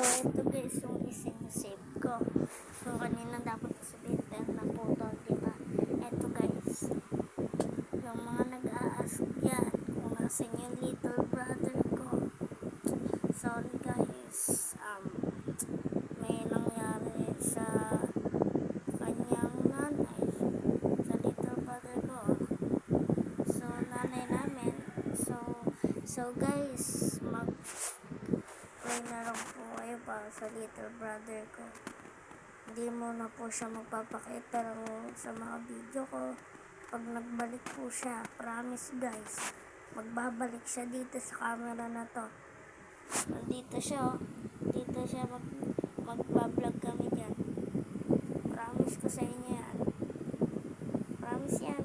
ito guys yung isin-save ko. So, kanina dapat sabihin pero naputol, diba? Ito guys. Yung mga nag-a-ask yan kung nasan yung little brother ko. Sorry guys. May nangyari sa kanyang nanay. Sa little brother ko. So, nanay namin. So guys, pray na lang po kayo para sa little brother ko. Hindi mo na po siya magpapakita lang sa mga video ko. Pag nagbalik po siya, promise guys, magbabalik siya dito sa camera na to. Nandito siya, oh. Dito siya magbablog kami dyan. Promise ko sa inyo yan. Promise yan.